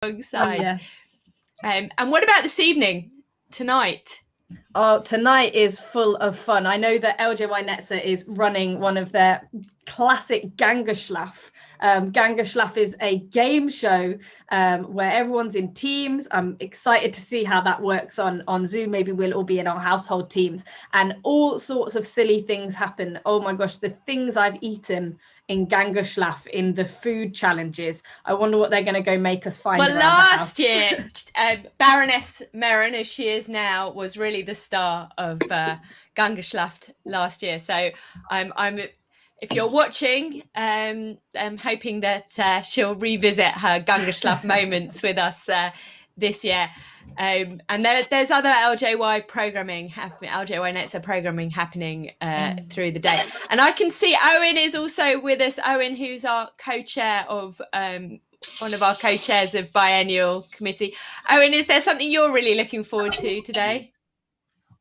alongside. Oh, yeah. And what about this evening, tonight? Oh, tonight is full of fun. I know that LJY Netzer is running one of their classic Gangerschlaf. Gangerschlaf is a game show where everyone's in teams. I'm excited to see how that works on Zoom. Maybe we'll all be in our household teams, and all sorts of silly things happen. Oh my gosh, the things I've eaten in Gangerschlaf in the food challenges. I wonder what they're going to go make us find. Well, last year, Baroness Merrin, as she is now, was really the star of Gangerschlaft last year. So I'm if you're watching, I'm hoping that she'll revisit her Gangerschlaft moments with us this year. And there's other LJY programming happening, LJY Netzer programming happening through the day. And I can see Owen is also with us. Owen, who's our co-chair of one of our co-chairs of Biennial committee. Owen, is there something you're really looking forward to today?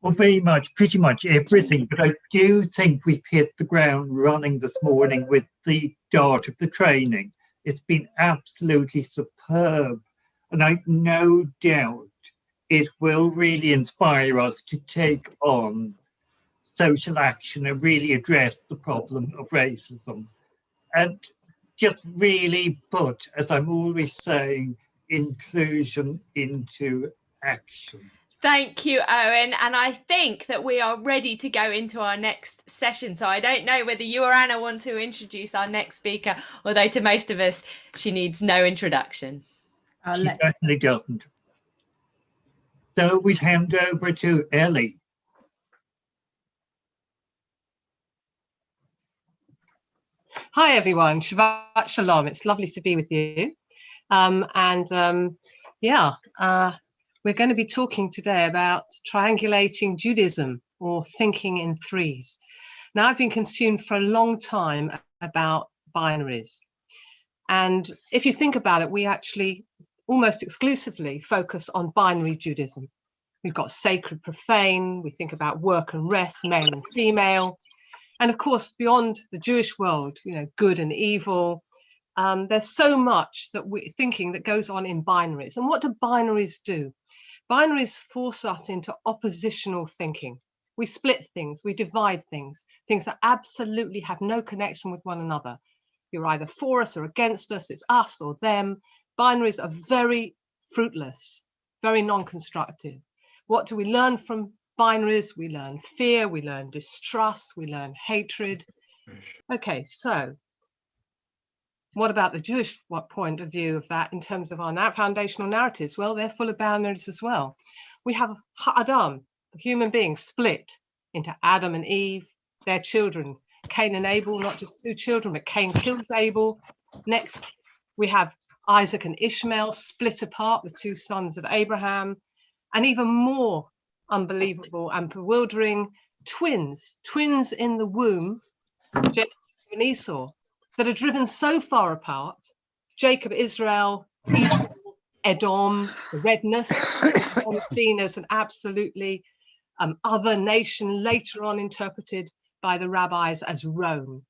Well, very much, pretty much everything. But I do think we've hit the ground running this morning with the start of the training. It's been absolutely superb. And I've no doubt it will really inspire us to take on social action and really address the problem of racism. And just really put, as I'm always saying, inclusion into action. Thank you, Owen. And I think that we are ready to go into our next session. So I don't know whether you or Anna want to introduce our next speaker, although to most of us, she needs no introduction. She certainly doesn't. So we hand over to Ellie. Hi, everyone. Shabbat Shalom. It's lovely to be with you. We're going to be talking today about triangulating Judaism, or thinking in threes. Now, I've been consumed for a long time about binaries. And if you think about it, we actually almost exclusively focus on binary Judaism. We've got sacred, profane. We think about work and rest, male and female. And of course, beyond the Jewish world, you know, good and evil. There's so much that we're thinking that goes on in binaries. And what do binaries do? Binaries force us into oppositional thinking. We split things, we divide things that absolutely have no connection with one another. You're either for us or against us, it's us or them. Binaries are very fruitless, very non-constructive. What do we learn from binaries? We learn fear, we learn distrust, we learn hatred. Okay, so what about the Jewish point of view of that in terms of our foundational narratives? Well, they're full of binaries as well. We have Adam, human beings, split into Adam and Eve, their children, Cain and Abel, not just two children, but Cain kills Abel. Next, we have Isaac and Ishmael split apart, the two sons of Abraham, and even more unbelievable and bewildering, twins in the womb, Jacob and Esau, that are driven so far apart. Jacob, Israel, Esau, Edom, the redness, seen as an absolutely other nation, later on interpreted by the rabbis as Rome.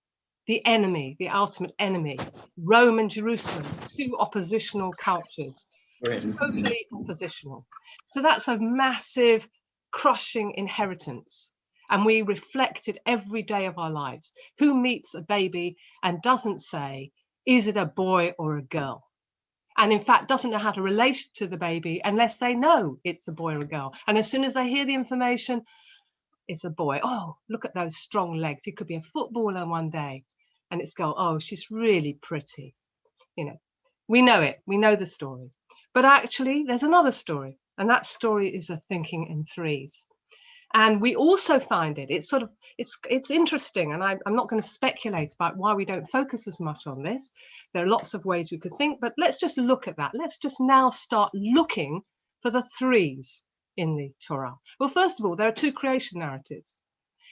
The enemy, the ultimate enemy, Rome and Jerusalem, two oppositional cultures, totally oppositional. So that's a massive, crushing inheritance. And we reflect it every day of our lives. Who meets a baby and doesn't say, is it a boy or a girl? And in fact, doesn't know how to relate to the baby unless they know it's a boy or a girl. And as soon as they hear the information, it's a boy. Oh, look at those strong legs. He could be a footballer one day. And it's go, oh, she's really pretty. You know, we know it. We know the story. But actually, there's another story. And that story is a thinking in threes. And we also find it's interesting, and I'm not going to speculate about why we don't focus as much on this. There are lots of ways we could think, but let's just look at that. Let's just now start looking for the threes in the Torah. Well, first of all, there are two creation narratives.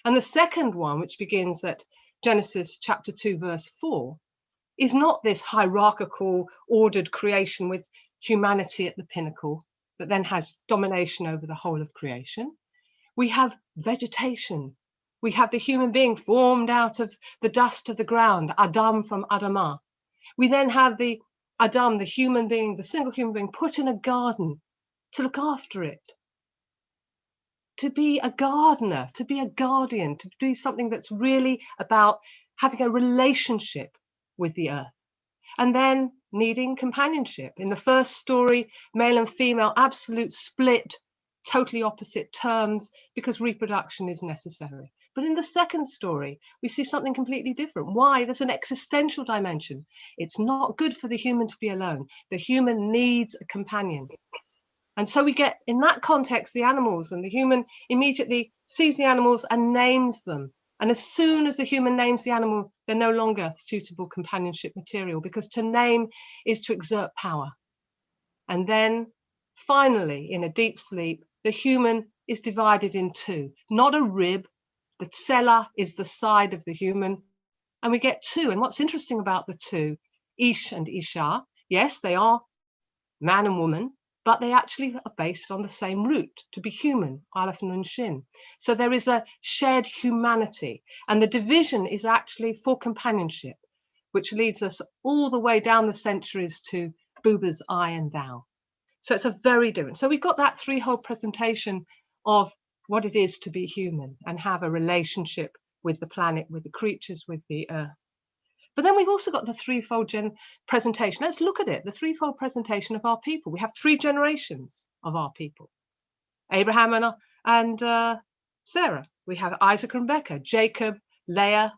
And the second one, which begins at Genesis chapter 2, verse 4, is not this hierarchical, ordered creation with humanity at the pinnacle, that then has domination over the whole of creation. We have vegetation. We have the human being formed out of the dust of the ground, Adam from Adamah. We then have the Adam, the human being, the single human being, put in a garden to look after it, to be a gardener, to be a guardian, to do something that's really about having a relationship with the earth. And then needing companionship. In the first story, male and female, absolute split, totally opposite terms, because reproduction is necessary. But in the second story, we see something completely different. Why? There's an existential dimension. It's not good for the human to be alone. The human needs a companion. And so we get, in that context, the animals, and the human immediately sees the animals and names them. And as soon as the human names the animal, they're no longer suitable companionship material, because to name is to exert power. And then finally, in a deep sleep, the human is divided in two, not a rib. The tsela is the side of the human, and we get two. And what's interesting about the two, Ish and Isha, yes, they are man and woman, but they actually are based on the same root, to be human, Aleph Nun Shin. So there is a shared humanity, and the division is actually for companionship, which leads us all the way down the centuries to Buber's I and Thou. So it's a very different. So we've got that threefold presentation of what it is to be human and have a relationship with the planet, with the creatures, with the earth. But then we've also got the threefold presentation. Let's look at it, the threefold presentation of our people. We have three generations of our people. Abraham and Sarah. We have Isaac and Rebecca, Jacob, Leah,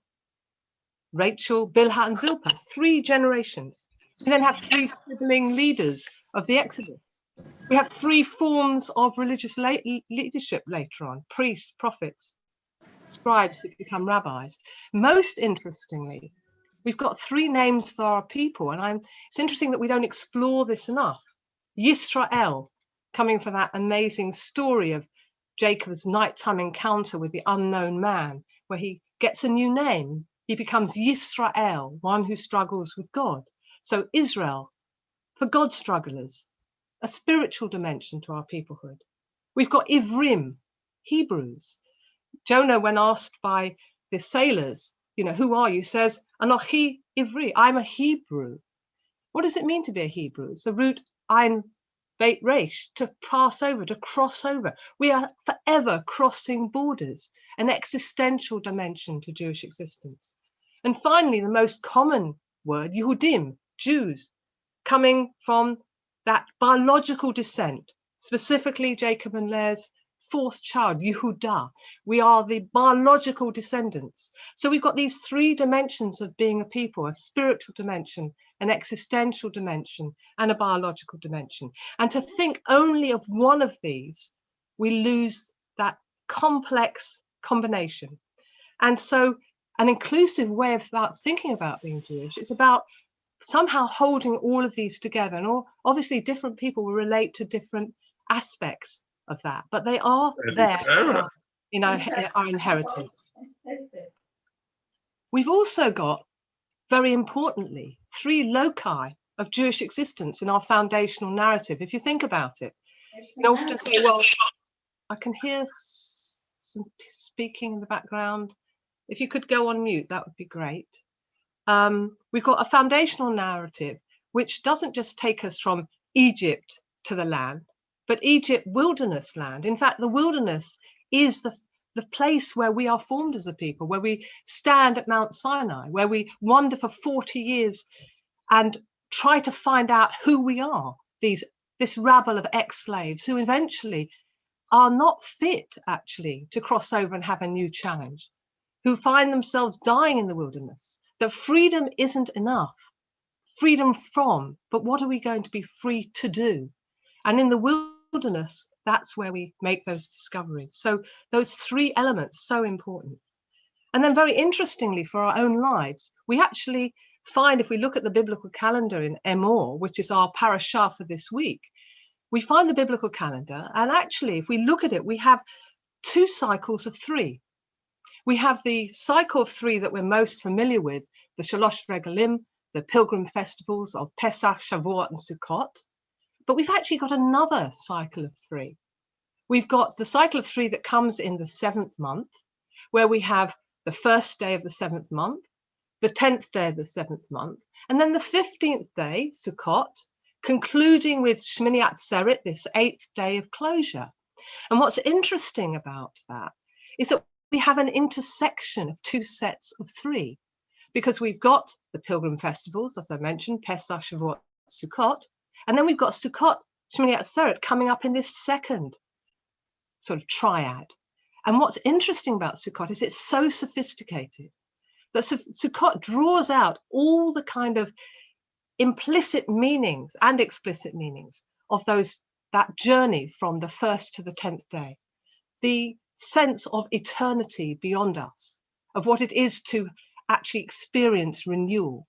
Rachel, Bilhah and Zilpah. Three generations. We then have three sibling leaders of the Exodus. We have three forms of religious leadership later on: priests, prophets, scribes who become rabbis. Most interestingly, we've got three names for our people, and it's interesting that we don't explore this enough. Yisrael, coming from that amazing story of Jacob's nighttime encounter with the unknown man, where he gets a new name. He becomes Yisrael, one who struggles with God. So Israel, for God strugglers, a spiritual dimension to our peoplehood. We've got Ivrim, Hebrews. Jonah, when asked by the sailors, who are you, says, Anochi Ivri, I'm a Hebrew. What does it mean to be a Hebrew? It's the root Ein Beit Resh, to pass over, to cross over. We are forever crossing borders, an existential dimension to Jewish existence. And finally, the most common word, Yehudim, Jews, coming from that biological descent, specifically Jacob and Leah's fourth child, Yehudah. We are the biological descendants. So we've got these three dimensions of being a people: a spiritual dimension, an existential dimension, and a biological dimension. And to think only of one of these, we lose that complex combination. And so an inclusive way of thinking about being Jewish is about somehow holding all of these together. And obviously different people will relate to different aspects of that, but they are there in our inheritance. We've also got, very importantly, three loci of Jewish existence in our foundational narrative. If you think about it, you often say, well, I can hear some speaking in the background. If you could go on mute, that would be great. We've got a foundational narrative which doesn't just take us from Egypt to the land, but Egypt, wilderness land. In fact, the wilderness is the place where we are formed as a people, where we stand at Mount Sinai, where we wander for 40 years and try to find out who we are, this rabble of ex-slaves who eventually are not fit, actually, to cross over and have a new challenge, who find themselves dying in the wilderness. That freedom isn't enough. Freedom from, but what are we going to be free to do? And in the wilderness, that's where we make those discoveries. So those three elements, so important. And then very interestingly for our own lives, we actually find, if we look at the biblical calendar in Emor, which is our parashah for this week, we find the biblical calendar, and actually if we look at it, we have two cycles of three. We have the cycle of three that we're most familiar with, the Shalosh Regalim, the pilgrim festivals of Pesach, Shavuot, and Sukkot. But we've actually got another cycle of three. We've got the cycle of three that comes in the 7th month, where we have the first day of the 7th month, the 10th day of the 7th month, and then the 15th day, Sukkot, concluding with Shmini Atzeret, this 8th day of closure. And what's interesting about that is that we have an intersection of two sets of three, because we've got the pilgrim festivals, as I mentioned, Pesach, Shavuot, Sukkot, and then we've got Sukkot, Shmini Atzeret coming up in this second sort of triad. And what's interesting about Sukkot is it's so sophisticated that Sukkot draws out all the kind of implicit meanings and explicit meanings of that journey from the 1st to the 10th day, the sense of eternity beyond us, of what it is to actually experience renewal.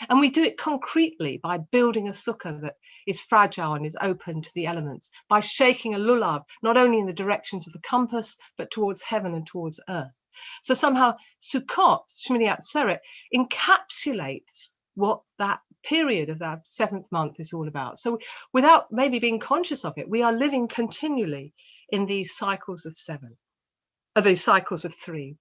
And we do it concretely by building a sukkah that is fragile and is open to the elements, by shaking a lulav, not only in the directions of the compass, but towards heaven and towards earth. So somehow Sukkot, Shmini Atzeret, encapsulates what that period of that 7th month is all about. So without maybe being conscious of it, we are living continually in these cycles of these cycles of 3.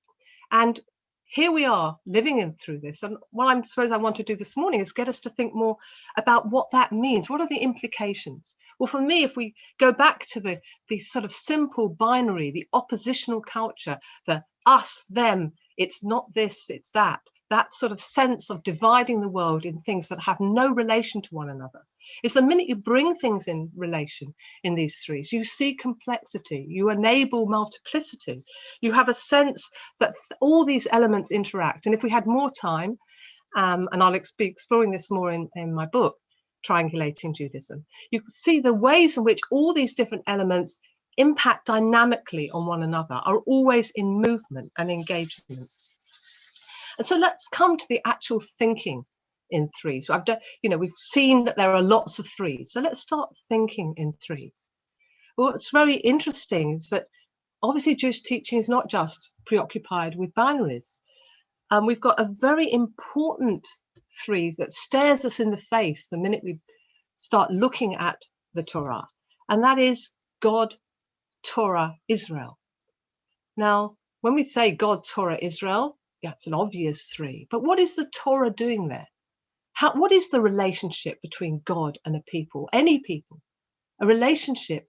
And here we are living in through this. And what I suppose I want to do this morning is get us to think more about what that means. What are the implications? Well, for me, if we go back to the sort of simple binary, the oppositional culture, the us, them, it's not this, it's that sort of sense of dividing the world in things that have no relation to one another. It's the minute you bring things in relation in these threes, you see complexity, you enable multiplicity, you have a sense that all these elements interact. And if we had more time, and I'll be exploring this more in my book, Triangulating Judaism, you can see the ways in which all these different elements impact dynamically on one another, are always in movement and engagement. And so let's come to the actual thinking in threes. So we've seen that there are lots of threes. So let's start thinking in threes. Well, what's very interesting is that obviously Jewish teaching is not just preoccupied with binaries. We've got a very important three that stares us in the face the minute we start looking at the Torah, and that is God, Torah, Israel. Now, when we say God, Torah, Israel, that's an obvious three, but what is the Torah doing there? What is the relationship between God and a people, any people? A relationship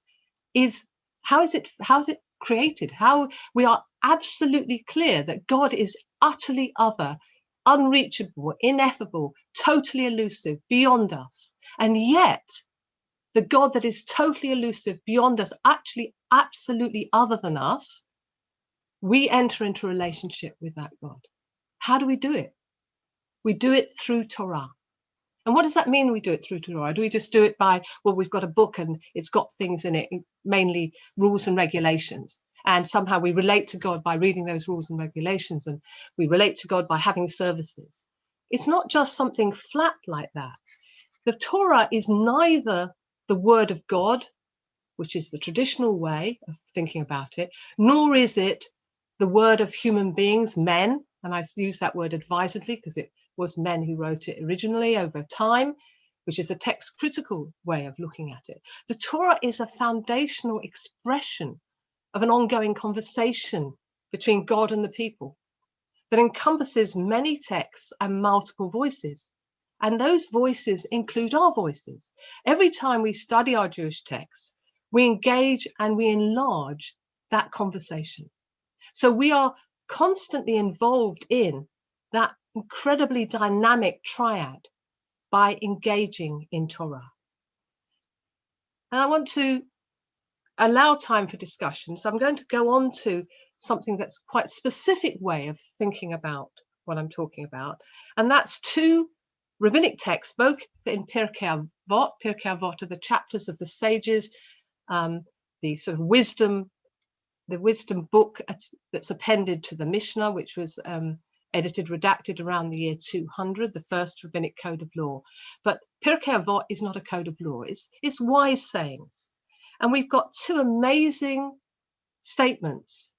is, how is it created? How we are absolutely clear that God is utterly other, unreachable, ineffable, totally elusive, beyond us. And yet, the God that is totally elusive, beyond us, actually absolutely other than us, we enter into a relationship with that God. How do we do it? We do it through Torah. And what does that mean we do it through Torah? Do we just do it by, well, we've got a book and it's got things in it, mainly rules and regulations. And somehow we relate to God by reading those rules and regulations, and we relate to God by having services. It's not just something flat like that. The Torah is neither the word of God, which is the traditional way of thinking about it, nor is it the word of human beings, men, and I use that word advisedly because it was men who wrote it originally over time, which is a text critical way of looking at it. The Torah is a foundational expression of an ongoing conversation between God and the people that encompasses many texts and multiple voices. And those voices include our voices. Every time we study our Jewish texts, we engage and we enlarge that conversation. So we are constantly involved in that incredibly dynamic triad by engaging in Torah. And I want to allow time for discussion. So I'm going to go on to something that's quite a specific way of thinking about what I'm talking about. And that's two rabbinic texts, both in Pirkei Avot. Pirkei Avot are the chapters of the sages, the sort of wisdom book that's appended to the Mishnah, which was redacted around the year 200, the first rabbinic code of law. But Pirkei Avot is not a code of law, it's wise sayings. And we've got two amazing statements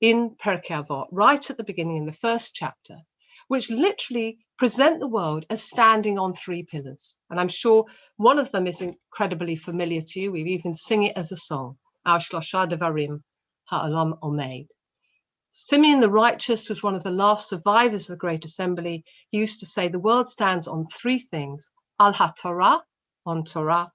in Pirkei Avot, right at the beginning in the first chapter, which literally present the world as standing on three pillars. And I'm sure one of them is incredibly familiar to you. We even sing it as a song, Al Shlosha Devarim Ha'olam Omeid. Simeon the Righteous was one of the last survivors of the Great Assembly. He used to say the world stands on three things: al ha-Torah, on Torah,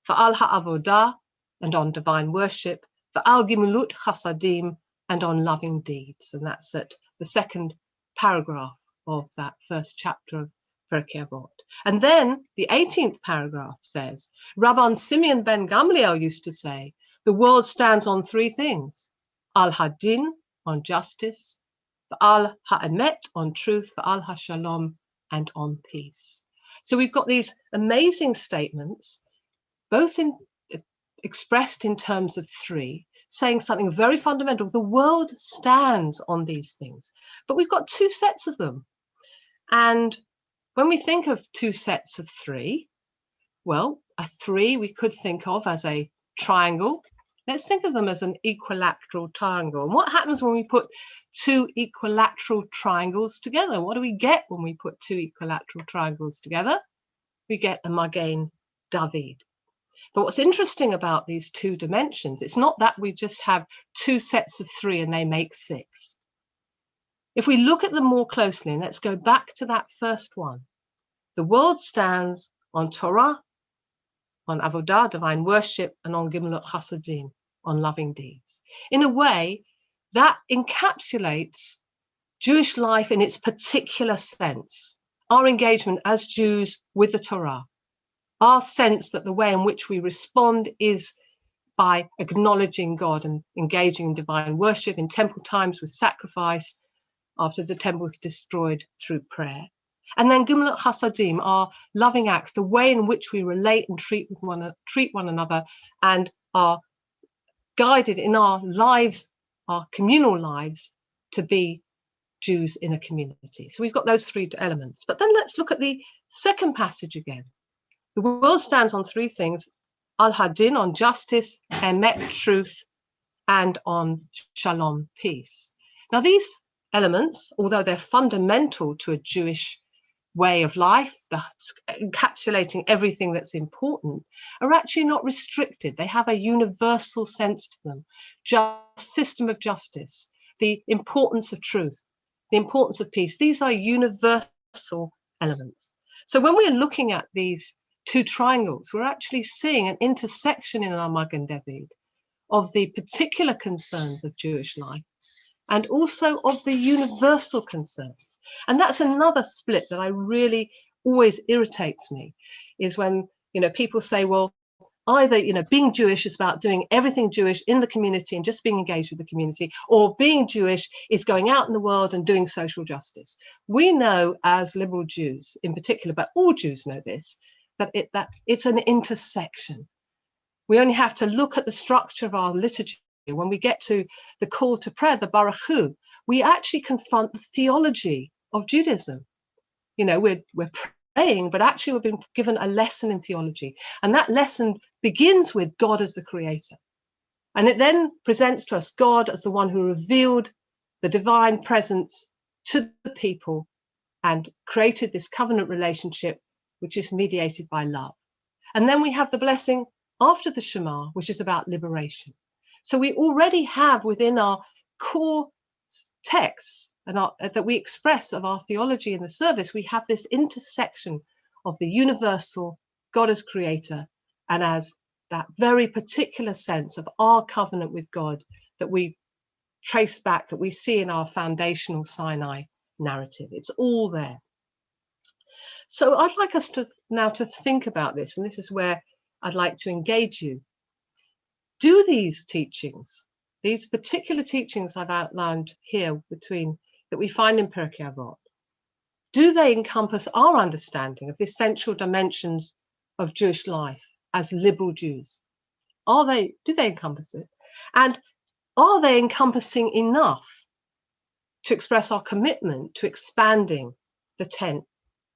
va'al ha'avodah, and on divine worship, va'al gimilut chasadim, and on loving deeds. And that's at the second paragraph of that first chapter of Pirkei Avot. And then the 18th paragraph says, Rabban Simeon ben Gamliel used to say, the world stands on three things: al hadin, on justice, va'al ha'emet, on truth, va'al ha'shalom, and on peace. So we've got these amazing statements, both expressed in terms of three, saying something very fundamental. The world stands on these things, but we've got two sets of them. And when we think of two sets of three, well, a three we could think of as a triangle. Let's think of them as an equilateral triangle. And what happens when we put two equilateral triangles together? What do we get when we put two equilateral triangles together? We get a Magen David. But what's interesting about these two dimensions, it's not that we just have two sets of three and they make six. If we look at them more closely, and let's go back to that first one, the world stands on Torah, on Avodah, divine worship, and on Gimilut Chasadim, on loving deeds. In a way, that encapsulates Jewish life in its particular sense, our engagement as Jews with the Torah, our sense that the way in which we respond is by acknowledging God and engaging in divine worship in temple times with sacrifice after the temple was destroyed through prayer. And then Gimilut Chasadim, our loving acts, the way in which we relate and treat one another and are guided in our lives, our communal lives, to be Jews in a community. So we've got those three elements. But then let's look at the second passage again. The world stands on three things: al-hadin, on justice, emet, truth, and on shalom, peace. Now these elements, although they're fundamental to a Jewish way of life, that's encapsulating everything that's important, are actually not restricted. They have a universal sense to them. System of justice, the importance of truth, the importance of peace. These are universal elements. So when we're looking at these two triangles, we're actually seeing an intersection in our Magen David of the particular concerns of Jewish life and also of the universal concerns. And that's another split that I really always irritates me, is when, people say, well, either, being Jewish is about doing everything Jewish in the community and just being engaged with the community, or being Jewish is going out in the world and doing social justice. We know as liberal Jews in particular, but all Jews know this, that it's an intersection. We only have to look at the structure of our liturgy. When we get to the call to prayer, the Baruch Hu, we actually confront the theology of Judaism. We're praying, but actually we've been given a lesson in theology. And that lesson begins with God as the creator. And it then presents to us God as the one who revealed the divine presence to the people and created this covenant relationship, which is mediated by love. And then we have the blessing after the Shema, which is about liberation. So we already have within our core texts and that we express of our theology in the service, we have this intersection of the universal, God as creator, and as that very particular sense of our covenant with God that we trace back, that we see in our foundational Sinai narrative. It's all there. So I'd like us to now to think about this, and this is where I'd like to engage you. Do these teachings, these particular teachings I've outlined here that we find in Pirkei Avot, do they encompass our understanding of the essential dimensions of Jewish life as liberal Jews? Do they encompass it? And are they encompassing enough to express our commitment to expanding the tent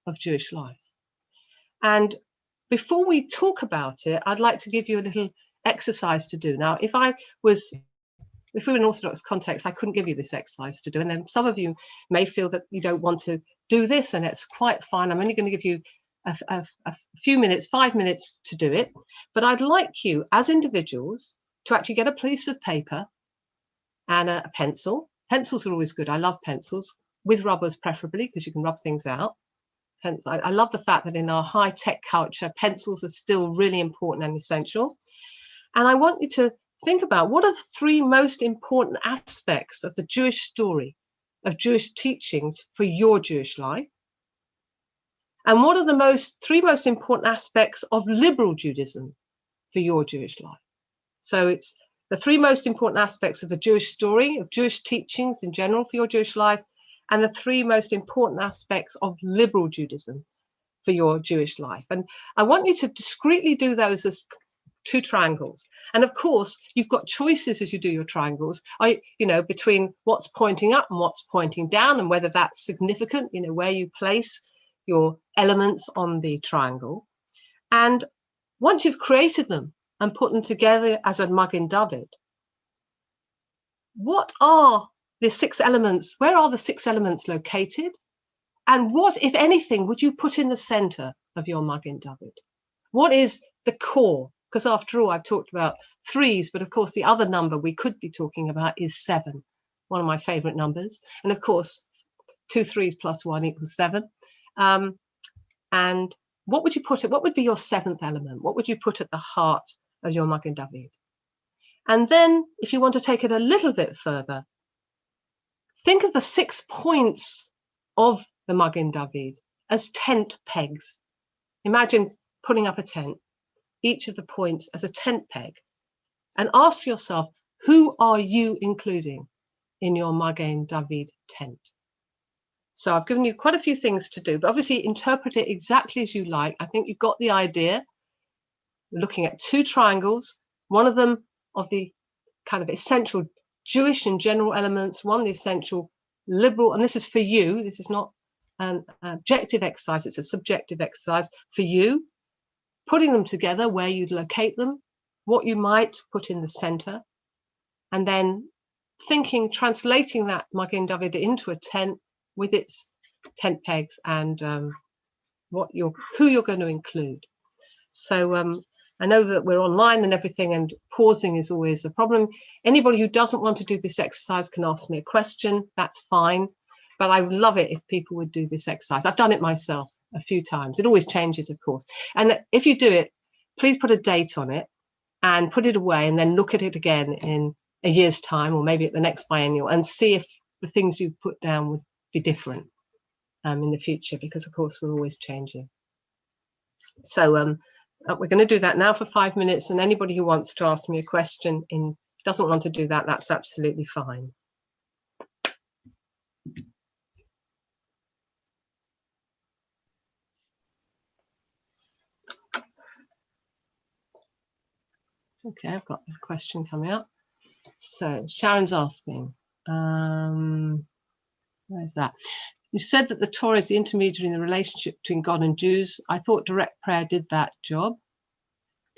of Jewish life? And before we talk about it, I'd like to give you a little exercise to do. Now, if we were in Orthodox context, I couldn't give you this exercise to do. And then some of you may feel that you don't want to do this, and it's quite fine. I'm only going to give you a few minutes, 5 minutes to do it. But I'd like you as individuals to actually get a piece of paper and a pencil. Pencils are always good. I love pencils, with rubbers preferably, because you can rub things out. I love the fact that in our high-tech culture, pencils are still really important and essential. And I want you to think about, what are the three most important aspects of the Jewish story, of Jewish teachings for your Jewish life? And what are the three most important aspects of liberal Judaism for your Jewish life? So it's the three most important aspects of the Jewish story, of Jewish teachings in general for your Jewish life, and the three most important aspects of liberal Judaism for your Jewish life. And I want you to discreetly do those as two triangles. And of course, you've got choices as you do your triangles, between what's pointing up and what's pointing down, and whether that's significant, where you place your elements on the triangle. And once you've created them and put them together as a Magen David, what are the six elements? Where are the six elements located? And what, if anything, would you put in the center of your Magen David? What is the core? Because after all, I've talked about threes, but of course, the other number we could be talking about is 7, one of my favorite numbers. And of course, 2 3s plus 1 equals 7. And what would you put it? What would be your 7th element? What would you put at the heart of your Magen David? And then, if you want to take it a little bit further, think of the 6 points of the Magen David as tent pegs. Imagine putting up a tent, each of the points as a tent peg, and ask yourself, who are you including in your Magen David tent? So I've given you quite a few things to do, but obviously interpret it exactly as you like. I think you've got the idea. We're looking at 2 triangles, one of them of the kind of essential Jewish and general elements, one the essential liberal, and this is for you. This is not an objective exercise, it's a subjective exercise for you, putting them together, where you'd locate them, what you might put in the center, and then thinking, translating that Magen David into a tent with its tent pegs and who you're going to include. So I know that we're online and everything, and pausing is always a problem. Anybody who doesn't want to do this exercise can ask me a question, that's fine. But I would love it if people would do this exercise. I've done it myself a few times. It always changes, of course. And if you do it, please put a date on it and put it away, and then look at it again in a year's time, or maybe at the next biennial, and see if the things you put down would be different in the future, because of course we're always changing. So we're going to do that now for 5 minutes, and anybody who wants to ask me a question doesn't want to do that, that's absolutely fine. Okay, I've got a question coming up. So Sharon's asking, where's that? You said that the Torah is the intermediary in the relationship between God and Jews. I thought direct prayer did that job.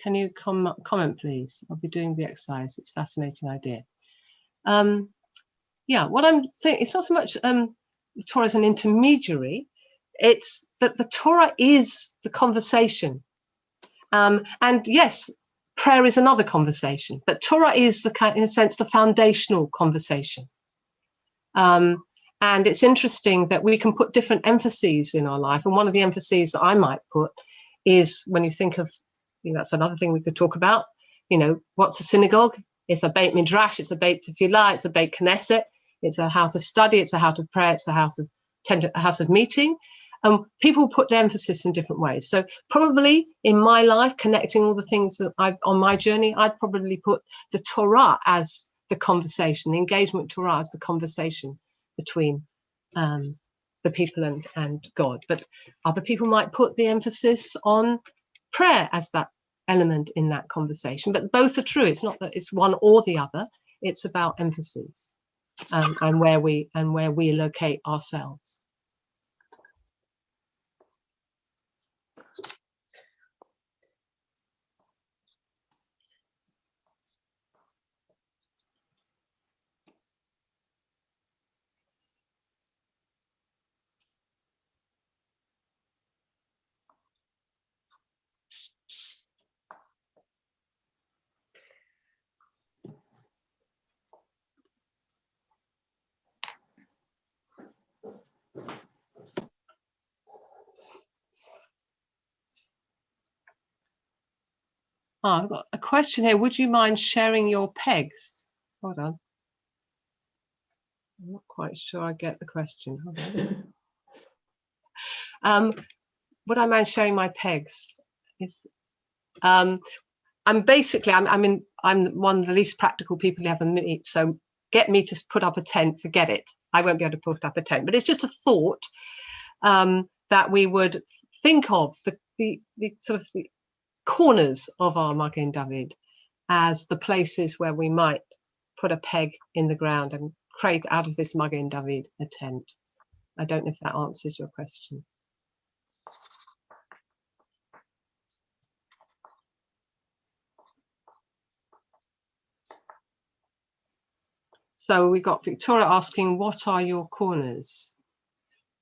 Can you comment, please? I'll be doing the exercise. It's a fascinating idea. Yeah, what I'm saying, it's not so much the Torah as an intermediary. It's that the Torah is the conversation. And yes, prayer is another conversation, but Torah is in a sense, the foundational conversation. And it's interesting that we can put different emphases in our life. And one of the emphases that I might put is when you think of, that's another thing we could talk about, what's a synagogue? It's a Beit Midrash, it's a Beit Tefillah, it's a Beit Knesset, it's a house of study, it's a house of prayer, it's a house of meeting. People put the emphasis in different ways. So probably in my life, connecting all the things that on my journey, I'd probably put the Torah as the conversation, the engagement with Torah as the conversation between the people and God. But other people might put the emphasis on prayer as that element in that conversation. But both are true. It's not that it's one or the other. It's about emphasis and where we locate ourselves. I've got a question here. Would you mind sharing your pegs? Hold on. I'm not quite sure I get the question. Hold on. Would I mind sharing my pegs? I'm one of the least practical people you ever meet. So get me to put up a tent, forget it. I won't be able to put up a tent. But it's just a thought that we would think of the sort of the corners of our Magen David as the places where we might put a peg in the ground and create out of this Magen David a tent. I don't know if that answers your question. So we got Victoria asking, what are your corners?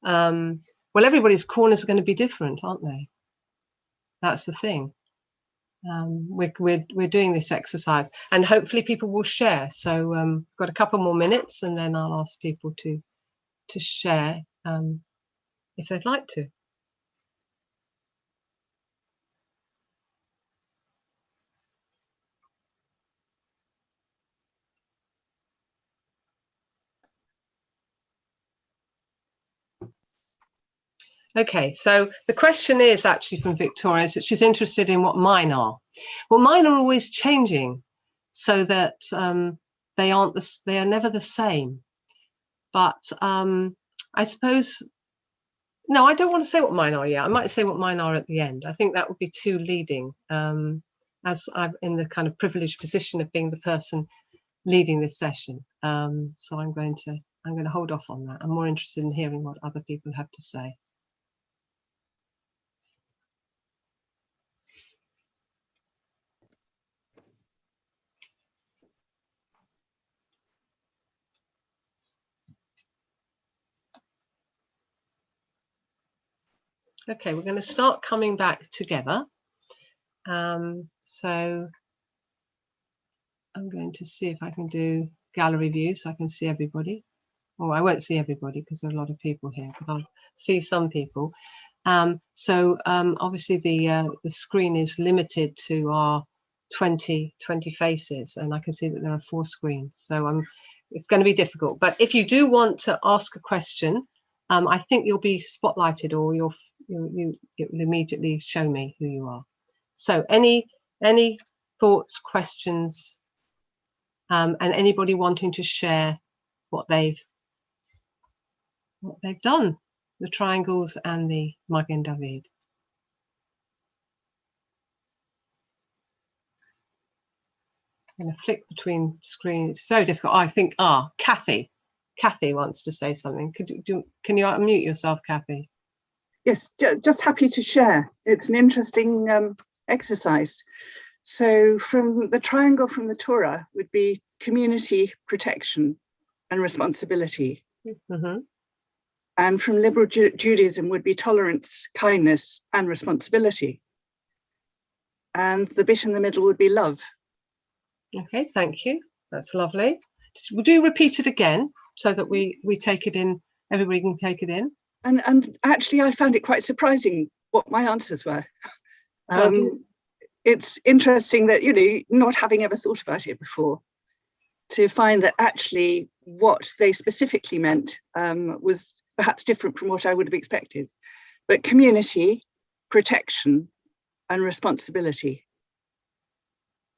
Well, everybody's corners are going to be different, aren't they? That's the thing. We're doing this exercise, and hopefully people will share. So got a couple more minutes, and then I'll ask people to share if they'd like to. Okay, so the question is actually from Victoria, that she's interested in what mine are. Well, mine are always changing, so that they are never the same. But I suppose, no, I don't want to say what mine are yet. I might say what mine are at the end. I think that would be too leading, as I'm in the kind of privileged position of being the person leading this session. So I'm going to hold off on that. I'm more interested in hearing what other people have to say. Okay, we're going to start coming back together. So I'm going to see if I can do gallery view so I can see everybody. Well, I won't see everybody because there are a lot of people here, but I'll see some people. Obviously the screen is limited to our 20 faces, and I can see that there are 4 screens. So it's going to be difficult. But if you do want to ask a question, I think you'll be spotlighted, or it will immediately show me who you are. So any thoughts, questions, and anybody wanting to share what they've done, the triangles and the Magen David. I'm going to flick between screens. It's very difficult. I think, Kathy wants to say something. Can you unmute yourself, Kathy? Yes, just happy to share. It's an interesting exercise. So from the triangle from the Torah would be community, protection, and responsibility. Mm-hmm. And from liberal Judaism would be tolerance, kindness, and responsibility. And the bit in the middle would be love. Okay, thank you. That's lovely. Would you repeat it again so that we take it in, everybody can take it in? And actually, I found it quite surprising what my answers were. It's interesting that, not having ever thought about it before, to find that actually what they specifically meant was perhaps different from what I would have expected. But community, protection, and responsibility.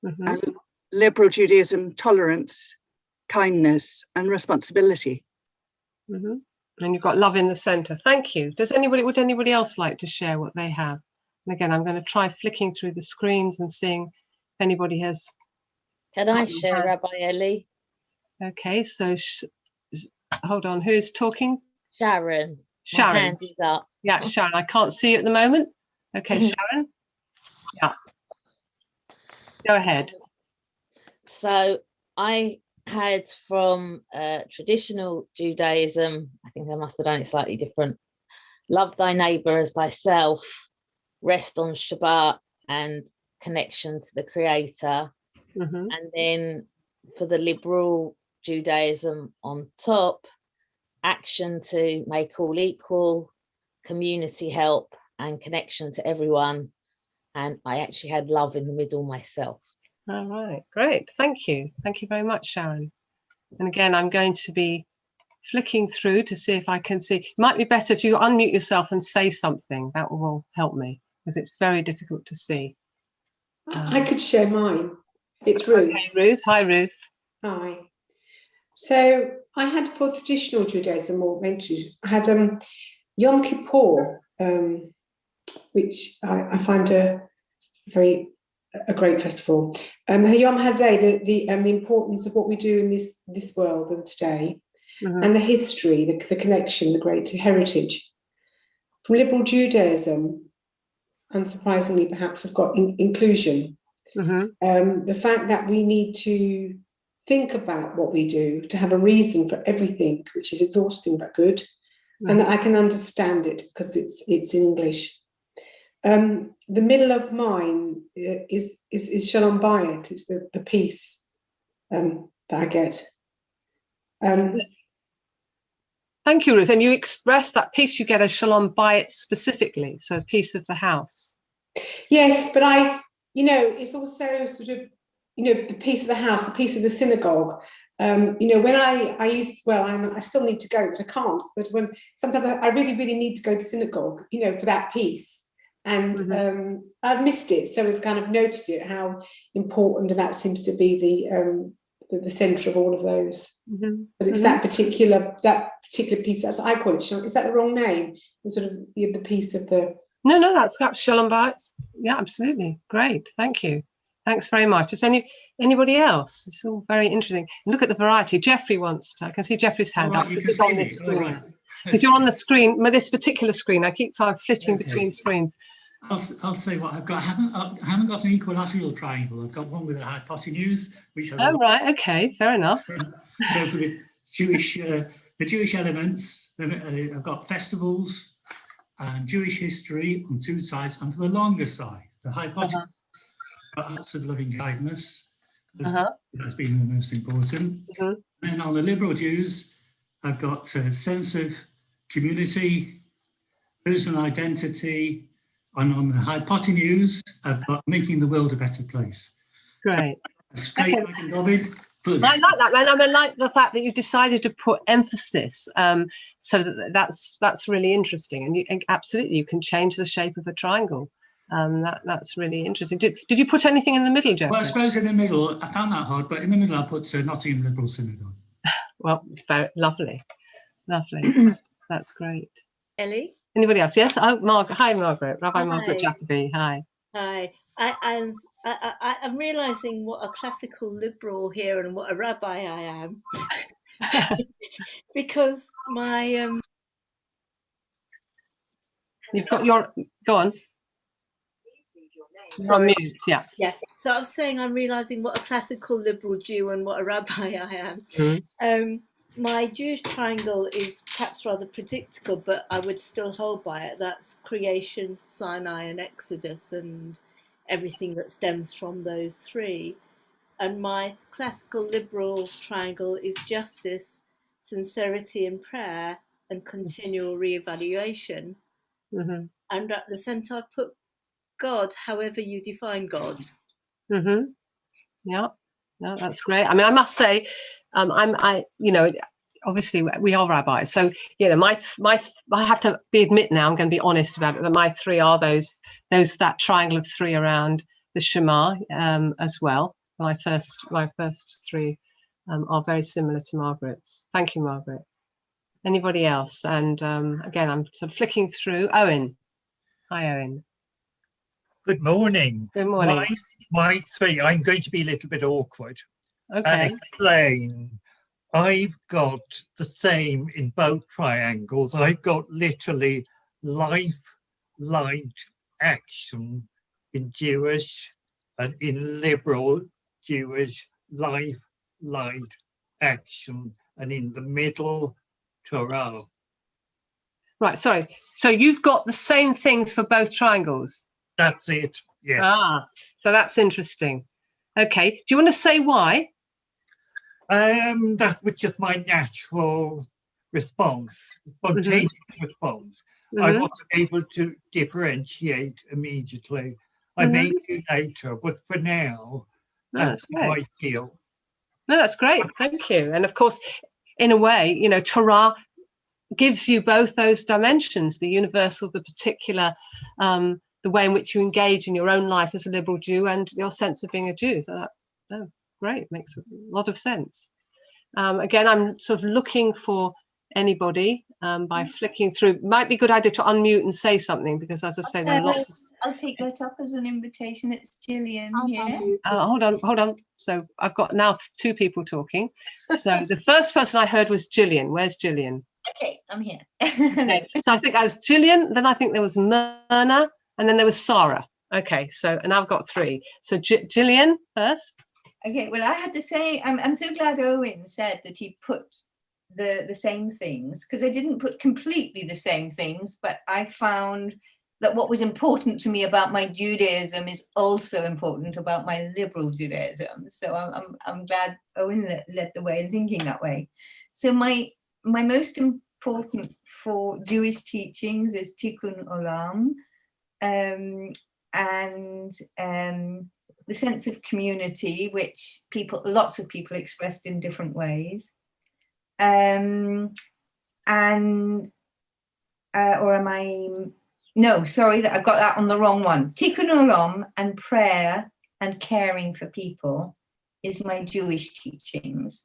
Mm-hmm. And liberal Judaism, tolerance, kindness, and responsibility. Mm-hmm. And you've got love in the center. Thank you. Would anybody else like to share what they have? And again, I'm going to try flicking through the screens and seeing if anybody has. Can I share, Rabbi Elli? Okay, so hold on. Who's talking? Sharon. Sharon. My hand is up. Yeah, Sharon. I can't see you at the moment. Okay, Sharon. Yeah. Go ahead. So I had from traditional Judaism, I think I must have done it slightly different. Love thy neighbor as thyself, rest on Shabbat, and connection to the Creator. Mm-hmm. And then for the liberal Judaism on top, action to make all equal, community help, and connection to everyone. and I actually had love in the middle myself. All right, great. Thank you. Thank you very much, Sharon. And again, I'm going to be flicking through to see if I can see. It might be better if you unmute yourself and say something. That will help me, because it's very difficult to see. I could share mine. It's Ruth. Okay, Ruth. Hi, Ruth. Hi. So I had, for traditional Judaism, or I had Yom Kippur, which I find a great festival. Yom Hazeh, the importance of what we do in this world and today, and the history, the connection, the great heritage. From liberal Judaism, unsurprisingly, perhaps, I've got inclusion. The fact that we need to think about what we do, to have a reason for everything, which is exhausting but good, and that I can understand it because it's in English. The middle of mine is Shalom Bayit. It's the peace that I get. Thank you, Ruth. And you express that peace you get as Shalom Bayit specifically, so peace of the house. Yes, but it's also sort of, the peace of the house, the peace of the synagogue. When I still need to go, but I can't. But when sometimes I really, really need to go to synagogue, for that peace. And I've missed it, so it's kind of noted it, how important, and that seems to be the centre of all of those. But it's that particular piece. That's I call it. Is that the wrong name? The sort of the piece of the. No, that's Shalom Bayit. Yeah, absolutely. Great. Thank you. Thanks very much. Is anybody else? It's all very interesting. Look at the variety. Jeffrey wants to. I can see Jeffrey's hand up because it's on this screen. If you're on the screen, this particular screen, I keep flitting between screens. I'll say what I've got. I haven't got an equatorial triangle. I've got one with a hypotenuse, which I right, okay, fair enough. So for the Jewish elements, I've got festivals and Jewish history on two sides, and for the longer side, the hypotenuse, got lots of loving kindness. That's been the most important. And on the liberal Jews, I've got a sense of community, personal identity. And on the hypotenuse, I've got making the world a better place. Great. Straight like in David, but I like that. And I like the fact that you decided to put emphasis. So that's really interesting. And absolutely, you can change the shape of a triangle. That's really interesting. Did you put anything in the middle, Jeff? Well, I suppose in the middle, I found that hard, but in the middle I put Nottingham Liberal Synagogue. Well, very lovely. That's great. Ellie? Anybody else? Yes. Oh, hi, Margaret. Rabbi Margaret Jacobi. Hi. Hi. I'm realising what a classical liberal here and what a rabbi I am, because my You've got your go on. You're on mute. Yeah. So I was saying I'm realising what a classical liberal Jew and what a rabbi I am. My Jewish triangle is perhaps rather predictable, but I would still hold by it. That's creation, Sinai, and Exodus, and everything that stems from those three. And my classical liberal triangle is justice, sincerity in prayer, and continual reevaluation. And at the centre, I've put God, however you define God. Yeah, no, that's great. I mean, I must say, obviously we are rabbis, so I have to admit now, I'm going to be honest about it, that my three are that triangle of three around the Shema as well. My first three are very similar to Margaret's. Thank you, Margaret. Anybody else? And again, I'm sort of flicking through. Owen. Hi, Owen. Good morning. Good morning. My three, I'm going to be a little bit awkward. Okay. And explain. I've got the same in both triangles. I've got literally life, light, action in Jewish, and in liberal Jewish, life, light, action, and in the middle, Torah. Right, sorry. So you've got the same things for both triangles? That's it, yes. So that's interesting. Okay, do you want to say why? That was just my natural response, spontaneous response. I wasn't able to differentiate immediately. I may do later, but for now, that's how I feel. No, that's great. Thank you. And of course, in a way, you know, Torah gives you both those dimensions, the universal, the particular, the way in which you engage in your own life as a liberal Jew and your sense of being a Jew. So that, great, makes a lot of sense. Again, I'm sort of looking for anybody by flicking through. Might be a good idea to unmute and say something, because as I say, there are lots of... I'll take that up as an invitation. It's Gillian here. Hold on. So I've got now 2 people talking. So the first person I heard was Gillian. Where's Gillian? Okay, I'm here. Okay. So I think I was Gillian, then I think there was Myrna, and then there was Sarah. Okay, so, and I've got 3. So Gillian first. Okay, well, I had to say, I'm so glad Owen said that he put the same things, because I didn't put completely the same things, but I found that what was important to me about my Judaism is also important about my liberal Judaism. So I'm glad Owen led the way in thinking that way. So my most important for Jewish teachings is Tikkun Olam, and the sense of community, which lots of people expressed in different ways. Sorry, that I've got that on the wrong one. Tikkun Olam and prayer and caring for people is my Jewish teachings.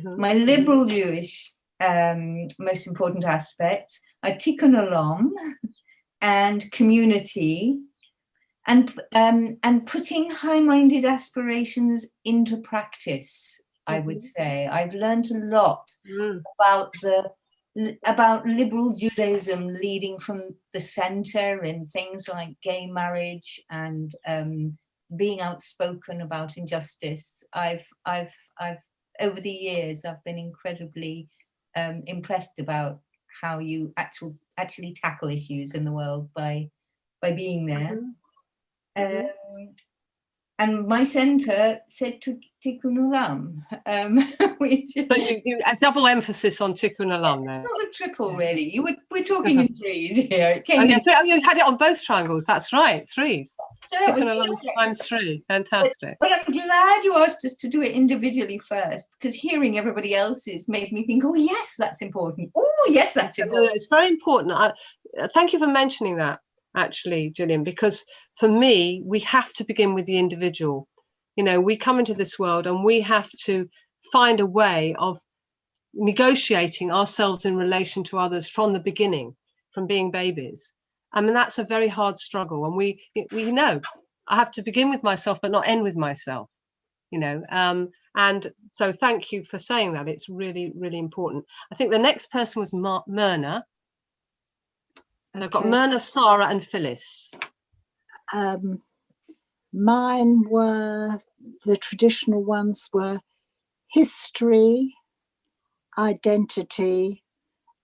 My liberal Jewish most important aspects are Tikkun Olam and community, and putting high-minded aspirations into practice. I would say I've learned a lot about liberal Judaism leading from the center in things like gay marriage and being outspoken about injustice. I've over the years I've been incredibly impressed about how you actually tackle issues in the world by being there. And my centre said to Tikkun Olam, which so you a double emphasis on Tikkun Olam there. Not a triple, really. We're talking in 3s here. You had it on both triangles. That's right, 3s. So Tikkun Olam times 3. Fantastic. But I'm glad you asked us to do it individually first, because hearing everybody else's made me think, oh yes, that's important. Oh yes, that's important. It's very important. Thank you for mentioning that, actually, Gillian, because for me, we have to begin with the individual. You know, we come into this world and we have to find a way of negotiating ourselves in relation to others from the beginning, from being babies. I mean, that's a very hard struggle. And we know I have to begin with myself, but not end with myself, you know. And so thank you for saying that. It's really, really important. I think the next person was Myrna. So I've got Myrna, Sarah and Phyllis. Mine were, the traditional ones were history, identity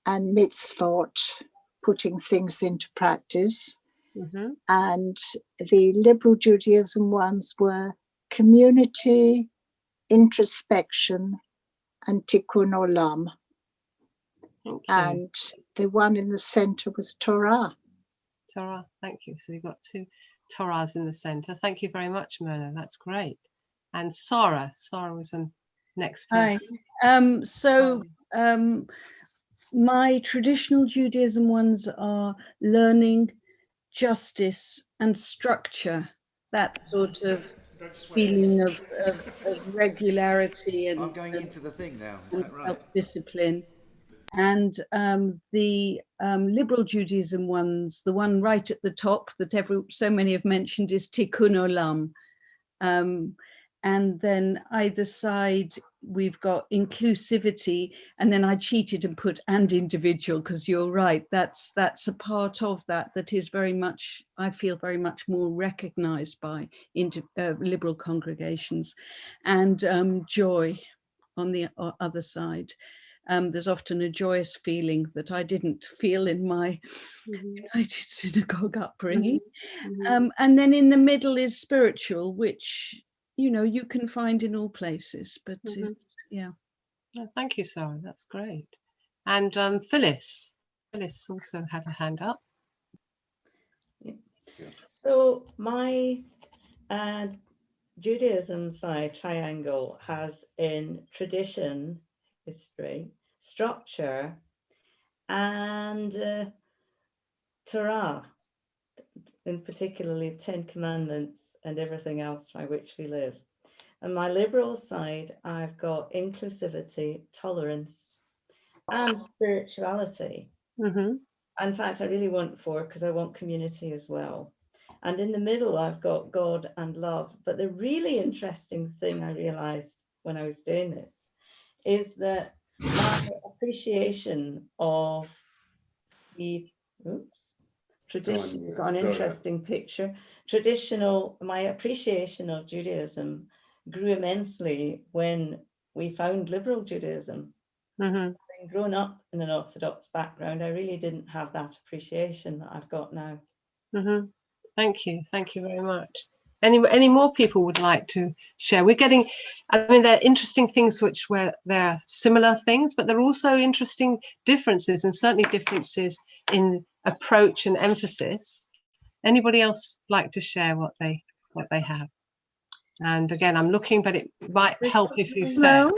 and mitzvot, putting things into practice. And the liberal Judaism ones were community, introspection and Tikkun Olam. And the one in the center was Torah. Torah, thank you. So you've got 2 Torahs in the center. Thank you very much, Myrna. That's great. And Sarah was the next person. Hi. My traditional Judaism ones are learning, justice and structure, that sort of feeling of regularity and I'm going into the thing now. Is that right? Self-discipline. And the liberal Judaism ones, the one right at the top that so many have mentioned is Tikkun Olam. And then either side, we've got inclusivity, and then I cheated and put and individual, because you're right, that's a part of that is very much, I feel very much more recognized by liberal congregations. And joy on the other side. There's often a joyous feeling that I didn't feel in my United Synagogue upbringing. And then in the middle is spiritual, which, you know, you can find in all places, but yeah. Oh, thank you, Sarah, that's great. And Phyllis also had a hand up. So my Judaism side triangle has in tradition, history, structure, and Torah, in particularly 10 Commandments and everything else by which we live. On my liberal side, I've got inclusivity, tolerance, and spirituality. In fact, I really want 4 because I want community as well. And in the middle, I've got God and love. But the really interesting thing I realized when I was doing this is that my appreciation of the, tradition, we've got an interesting picture. My appreciation of Judaism grew immensely when we found liberal Judaism. Having grown up in an Orthodox background, I really didn't have that appreciation that I've got now. Thank you very much. Any more people would like to share? We're getting, I mean, they're interesting things where they're similar things, but they're also interesting differences, and certainly differences in approach and emphasis. Anybody else like to share what they have? And again, I'm looking, but it might help if you say.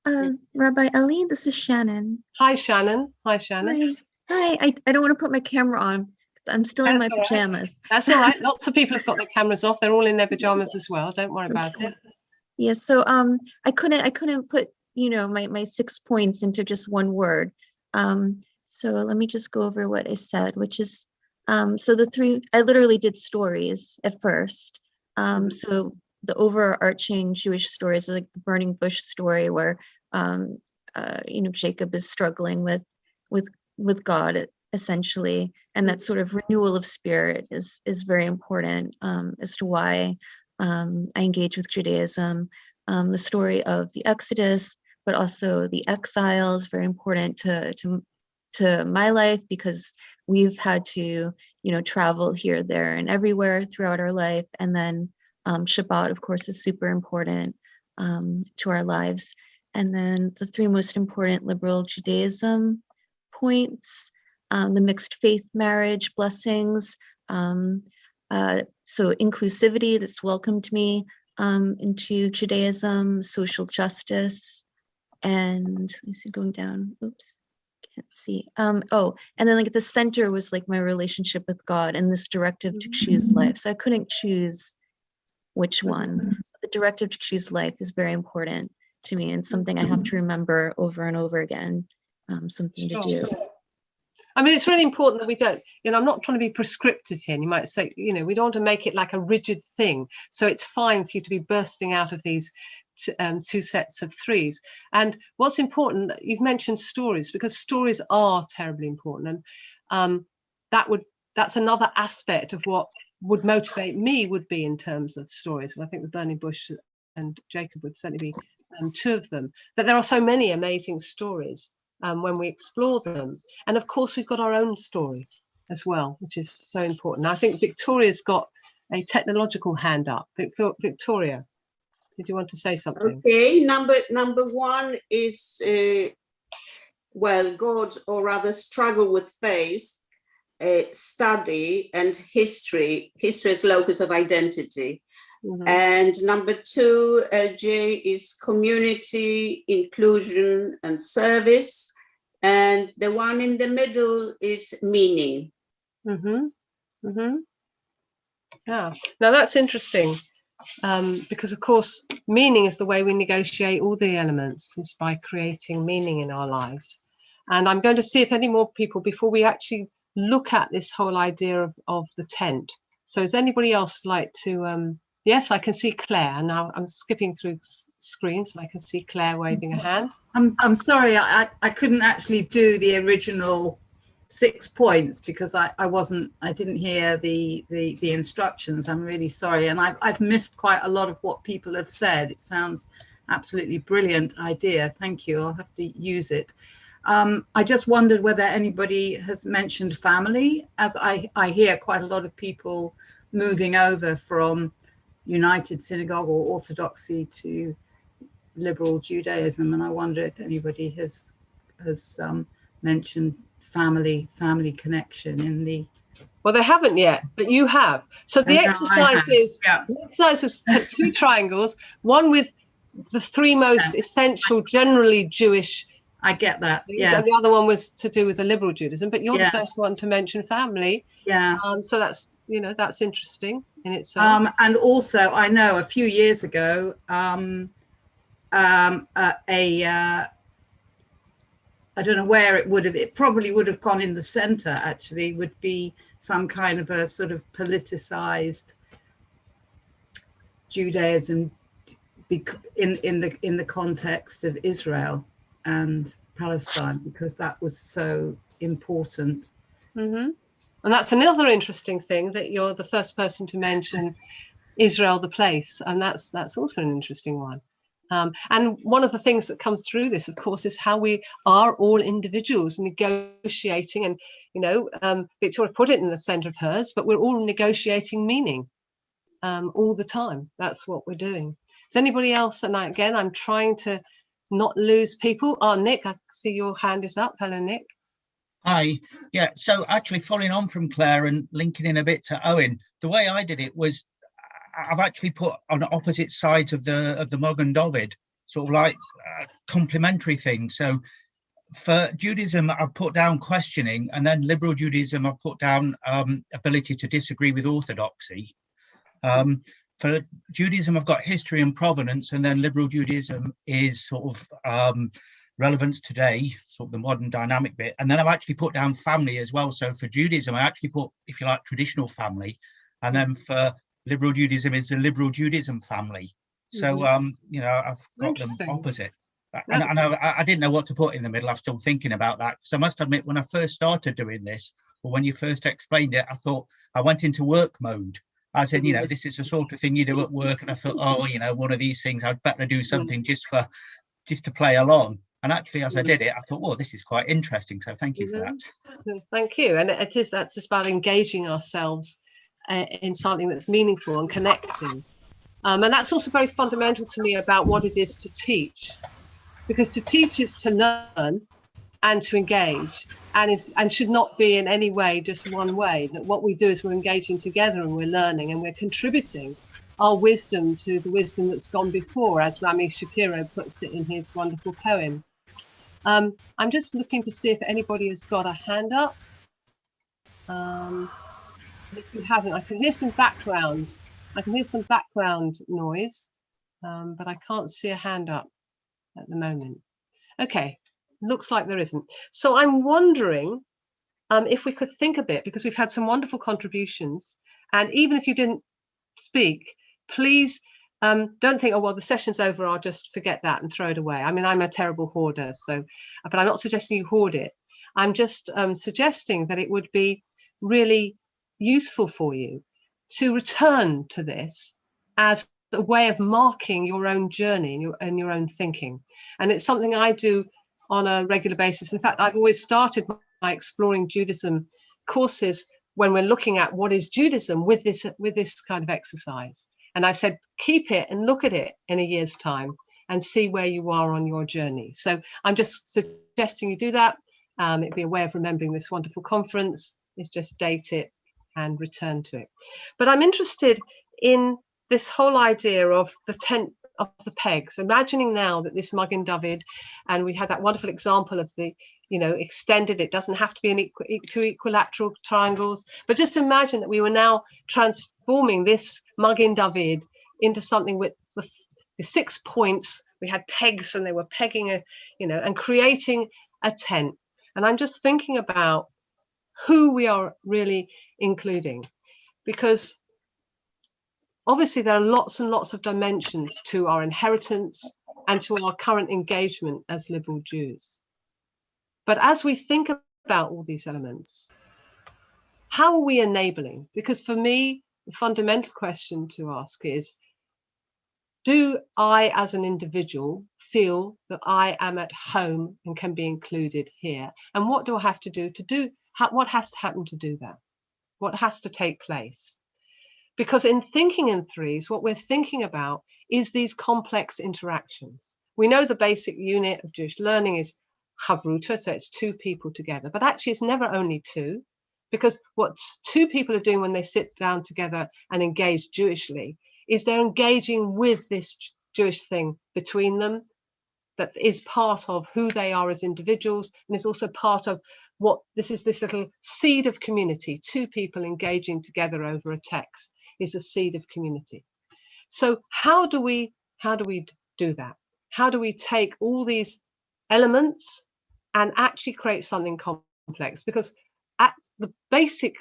Hello, Rabbi Elli, this is Shannon. Hi, Shannon. Hi. I don't want to put my camera on because I'm still in my pajamas. That's all right. Lots of people have got their cameras off. They're all in their pajamas as well. Don't worry about it. Yeah. So I couldn't put my 6 points into just one word. So let me just go over what I said, which is so the 3. I literally did stories at first. So the overarching Jewish stories, like the burning bush story, where Jacob is struggling with God essentially, and that sort of renewal of spirit is very important as to why I engage with Judaism. The story of the Exodus, but also the exiles, very important to my life, because we've had to travel here, there, and everywhere throughout our life. And then Shabbat, of course, is super important to our lives. And then the 3 most important liberal Judaism points, the mixed faith marriage blessings. So inclusivity, that's welcomed me into Judaism, social justice, and let me see, going down, oops, can't see. And then like the center was like my relationship with God and this directive to choose life. So I couldn't choose which one. The directive to choose life is very important to me, and something I have to remember over and over again, something to do. I mean, it's really important that we don't, I'm not trying to be prescriptive here. And you might say, we don't want to make it like a rigid thing. So it's fine for you to be bursting out of these 2 sets of 3s. And what's important, you've mentioned stories, because stories are terribly important. And that's another aspect of what would motivate me, would be in terms of stories. And I think the burning bush and Jacob would certainly be 2 of them. But there are so many amazing stories when we explore them. And of course, we've got our own story as well, which is so important. I think Victoria's got a technological hand up. Victoria, did you want to say something? Okay, number 1 is, God, or rather struggle with faith, study, and history as locus of identity. And number 2, J, is community, inclusion, and service. And the one in the middle is meaning. Yeah, now that's interesting, because of course meaning is the way we negotiate all the elements, is by creating meaning in our lives. And I'm going to see if any more people, before we actually look at this whole idea of the tent. So does anybody else like to yes, I can see Claire. Now I'm skipping through screens and I can see Claire waving a hand. I'm sorry, I couldn't actually do the original 6 points because I didn't hear the instructions. I'm really sorry, and I've missed quite a lot of what people have said. It sounds absolutely brilliant idea. Thank you. I'll have to use it. I just wondered whether anybody has mentioned family, as I hear quite a lot of people moving over from United Synagogue or Orthodoxy to liberal Judaism, and I wonder if anybody has mentioned family connection in the Well, they haven't yet, but you have. So the exercise is the exercise of two triangles, one with the three most essential, generally Jewish. I get that. Yeah. And the other one was to do with the liberal Judaism, but you're the first one to mention family. Yeah. So that's, you know, that's interesting in itself. And also, I know a few years ago, I don't know where it probably would have gone in the center, actually, would be some kind of a sort of politicized Judaism in the context of Israel and Palestine, because that was so important. Mm-hmm. And that's another interesting thing, that you're the first person to mention Israel, the place, and that's also an interesting one. And one of the things that comes through this, of course, is how we are all individuals negotiating, and, you know, Viktoria put it in the center of hers, but we're all negotiating meaning all the time. That's what we're doing. Is anybody else? And I'm trying to not lose people. Oh, Nick, I see your hand is up. Hello, Nick. Hi. Yeah, so actually following on from Claire and linking in a bit to Owen, the way I did it was I've actually put on opposite sides of the Magen David, sort of like complementary things. So for Judaism, I've put down questioning, and then liberal Judaism, I've put down ability to disagree with orthodoxy. For Judaism, I've got history and provenance, and then liberal Judaism is sort of relevance today, sort of the modern dynamic bit. And then I've actually put down family as well. So for Judaism, I actually put, if you like, traditional family, and then for liberal Judaism is the liberal Judaism family. So, you know, I've got them opposite. And I didn't know what to put in the middle. I'm still thinking about that. So I must admit, when I first started doing this, or when you first explained it, I thought I went into work mode. I said, you know, this is the sort of thing you do at work. And I thought, oh, you know, one of these things, I'd better do something just to play along. And actually, as I did it, I thought, well, this is quite interesting. So thank you for that. Thank you. And that's just about engaging ourselves in something that's meaningful and connecting. And that's also very fundamental to me about what it is to teach, because to teach is to learn and to engage, and should not be in any way just one way. That what we do is we're engaging together and we're learning and we're contributing our wisdom to the wisdom that's gone before, as Rami Shapiro puts it in his wonderful poem. I'm just looking to see if anybody has got a hand up. If you haven't, I can hear some background. Noise, but I can't see a hand up at the moment. Okay, looks like there isn't. So I'm wondering if we could think a bit, because we've had some wonderful contributions, and even if you didn't speak, please don't think, oh, well, the session's over, I'll just forget that and throw it away. I mean, I'm a terrible hoarder, so, but I'm not suggesting you hoard it. I'm just suggesting that it would be really useful for you to return to this as a way of marking your own journey and your own thinking. And it's something I do on a regular basis. In fact, I've always started my Exploring Judaism courses when we're looking at what is Judaism with this kind of exercise. And I said, keep it and look at it in a year's time and see where you are on your journey. So I'm just suggesting you do that. It'd be a way of remembering this wonderful conference, is just date it and return to it. But I'm interested in this whole idea of the tent of the pegs, imagining now that this Magen David, and we had that wonderful example of the, you know, extended, it doesn't have to be two equilateral triangles, but just imagine that we were now transforming this Magen David into something with the 6 points. We had pegs and they were pegging and creating a tent. And I'm just thinking about who we are really including, because obviously there are lots and lots of dimensions to our inheritance and to our current engagement as liberal Jews. But as we think about all these elements, how are we enabling? Because for me, the fundamental question to ask is, do I as an individual feel that I am at home and can be included here? And what do I have to do what has to happen to do that? What has to take place? Because in thinking in threes, what we're thinking about is these complex interactions. We know the basic unit of Jewish learning is chavruta, so it's two people together, but actually it's never only two. Because what two people are doing when they sit down together and engage Jewishly is they're engaging with this Jewish thing between them that is part of who they are as individuals, and is also part of what this little seed of community. Two people engaging together over a text is a seed of community. So how do we do that? How do we take all these elements and actually create something complex? Because at the basic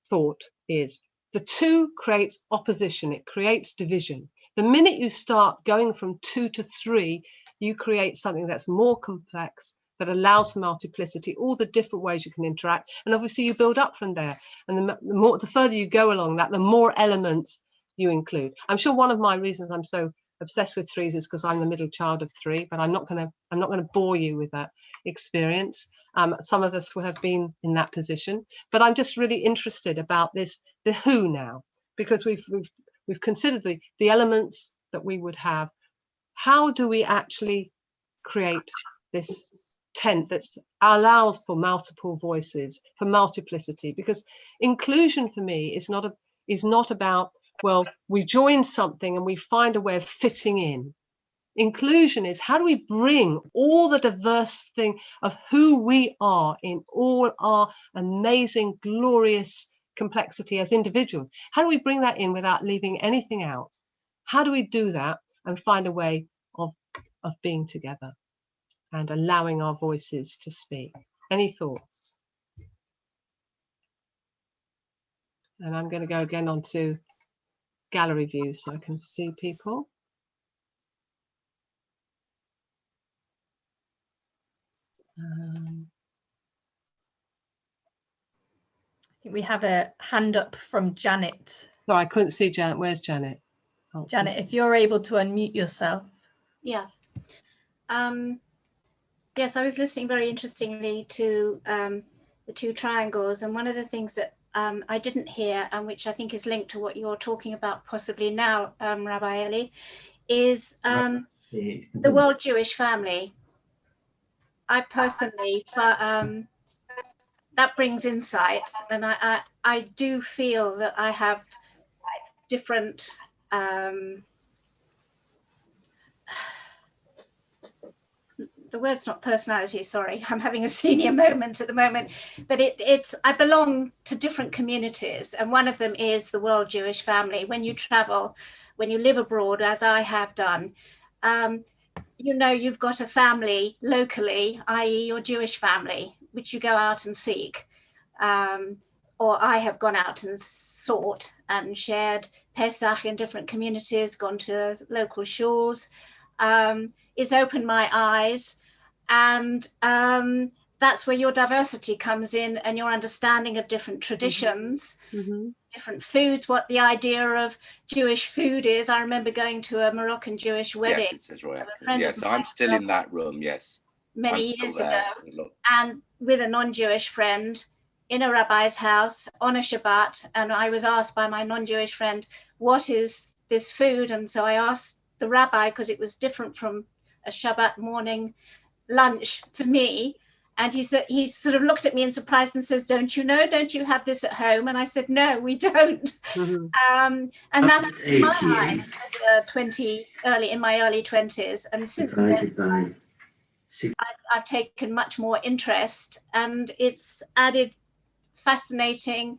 thought is the two creates opposition, it creates division. The minute you start going from 2 to 3, you create something that's more complex, that allows for multiplicity, all the different ways you can interact, and obviously you build up from there. And the further you go along that, the more elements you include. I'm sure one of my reasons I'm so obsessed with threes is because I'm the middle child of 3, but I'm not going to bore you with that experience. Some of us will have been in that position, but I'm just really interested about the who now, because we've considered the elements that we would have. How do we actually create this tent that allows for multiple voices, for multiplicity? Because inclusion for me is not about, well, we join something and we find a way of fitting in. Inclusion is, how do we bring all the diverse thing of who we are in all our amazing, glorious complexity as individuals? How do we bring that in without leaving anything out? How do we do that and find a way of being together and allowing our voices to speak? Any thoughts? And I'm going to go again onto gallery view so I can see people. I think we have a hand up from Janet. No, I couldn't see Janet. Where's Janet? Janet, if you're able to unmute yourself. Yeah. Yes, I was listening very interestingly to the two triangles, and one of the things that I didn't hear, and which I think is linked to what you're talking about possibly now, Rabbi Elli, is the world Jewish family. I personally, that brings insights, and I do feel that I have different the word's not personality, sorry, I'm having a senior moment at the moment, but it's I belong to different communities, and one of them is the world Jewish family. When you travel, when you live abroad, as I have done, you know, you've got a family locally, i.e. your Jewish family, which you go out and seek, or I have gone out and sought and shared Pesach in different communities, gone to local shores. It's opened my eyes, and that's where your diversity comes in, and your understanding of different traditions, different foods, what the idea of Jewish food is. I remember going to a Moroccan Jewish wedding. Yes, it says right. Yes, I'm still in that room, yes. Many years ago, and with a non-Jewish friend in a rabbi's house on a Shabbat, and I was asked by my non-Jewish friend, what is this food? And so I asked the rabbi, because it was different from a Shabbat morning lunch for me, and he sort of looked at me in surprise and says, don't you know, don't you have this at home? And I said, no, we don't. And that opened my eyes in my early 20s, and since then I've taken much more interest, and it's added fascinating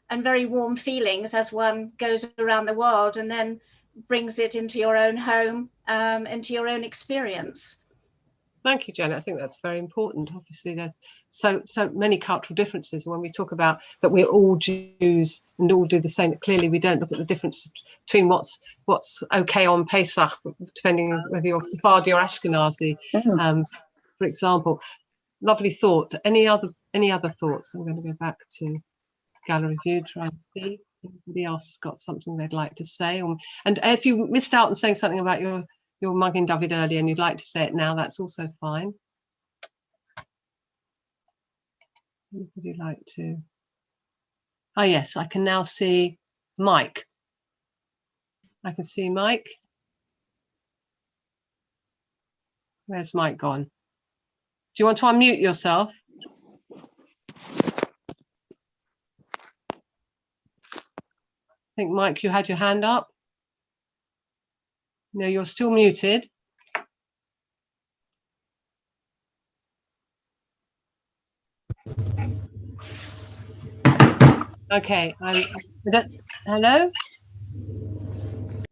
and very warm feelings as one goes around the world and then brings it into your own home, into your own experience. Thank you, Janet. I think that's very important. Obviously, there's so many cultural differences. When we talk about that we're all Jews and all do the same, clearly we don't look at the difference between what's okay on Pesach, depending on whether you're Sephardi or Ashkenazi, for example. Lovely thought. Any other thoughts? I'm going to go back to gallery view, try and see if anybody else has got something they'd like to say. And if you missed out on saying something about your Magen David earlier and you'd like to say it now, that's also fine. Would you like to? Oh yes, I can now see Mike. I can see Mike. Where's Mike gone? Do you want to unmute yourself? think, Mike, you had your hand up. No, you're still muted. Okay. Hello?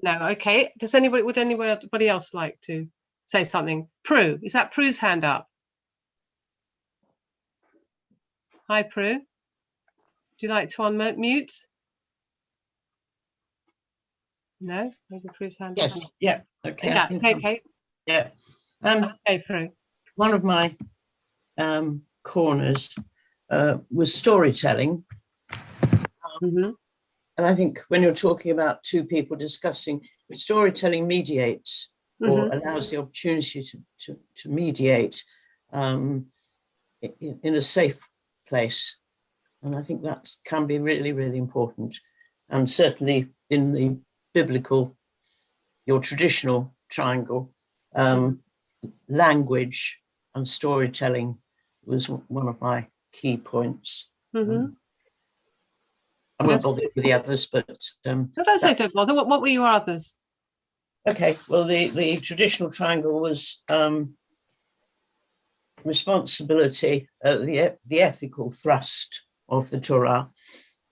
No. Okay. Would anybody else like to say something? Prue, is that Prue's hand up? Hi, Prue. Would you like to unmute? No, maybe Prue's hand up. Yes. Yeah. Okay. Yeah. Okay. Yeah. Okay, Prue. One of my corners was storytelling. Mm-hmm. And I think when you're talking about two people discussing, storytelling mediates or allows the opportunity to mediate in a safe place. And I think that can be really, really important. And certainly in the biblical, your traditional triangle, language and storytelling was one of my key points. I won't bother with the others, but don't bother. What were your others? Okay, well, the traditional triangle was responsibility, the ethical thrust of the Torah.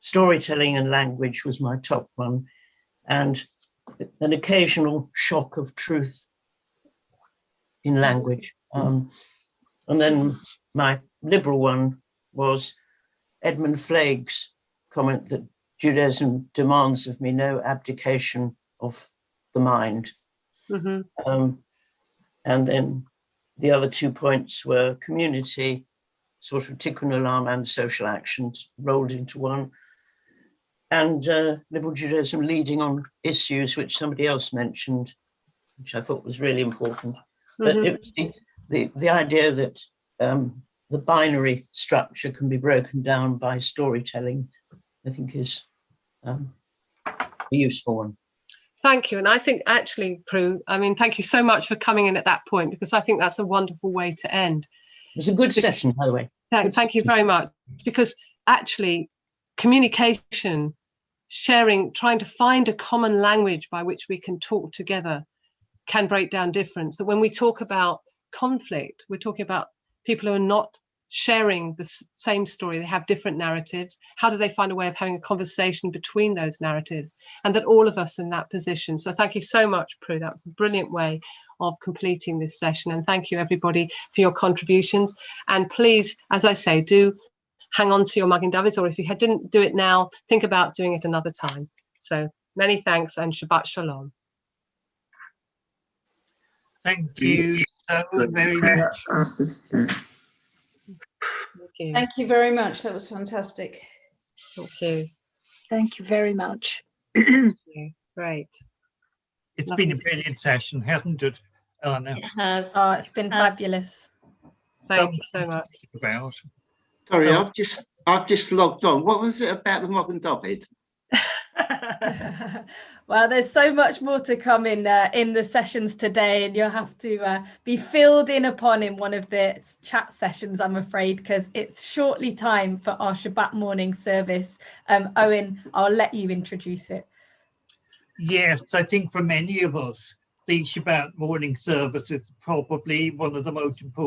Storytelling and language was my top one, and an occasional shock of truth in language. And then my liberal one was Edmund Flagg's comment that Judaism demands of me no abdication of the mind. And then the other 2 points were community, sort of tikkun olam, and social actions rolled into one. And liberal Judaism leading on issues which somebody else mentioned, which I thought was really important. But it was the idea that the binary structure can be broken down by storytelling, I think is a useful one. Thank you. And I think actually, Prue, I mean, thank you so much for coming in at that point, because I think that's a wonderful way to end. It was a good session, by the way. Thank you very much, because actually communication, sharing, trying to find a common language by which we can talk together can break down difference. That when we talk about conflict, we're talking about people who are not sharing the same story. They have different narratives. How do they find a way of having a conversation between those narratives? And that all of us in that position. So thank you so much, Prue. That was a brilliant way of completing this session. And thank you, everybody, for your contributions. And please, as I say, do hang on to your Magen Davids, or if you didn't do it now, think about doing it another time. So many thanks and Shabbat Shalom. Thank you so very much. Thank you very much. That was fantastic. Thank you. Thank you very much. Great. It's been a brilliant session, hasn't it, Anna? It has. Oh, it's been fabulous. Thank you so much. Sorry, I've just logged on. What was it about the Magen David? Well, there's so much more to come in the sessions today, and you'll have to be filled in upon in one of the chat sessions, I'm afraid, because it's shortly time for our Shabbat morning service. Owen, I'll let you introduce it. Yes, I think for many of us, the Shabbat morning service is probably one of the most important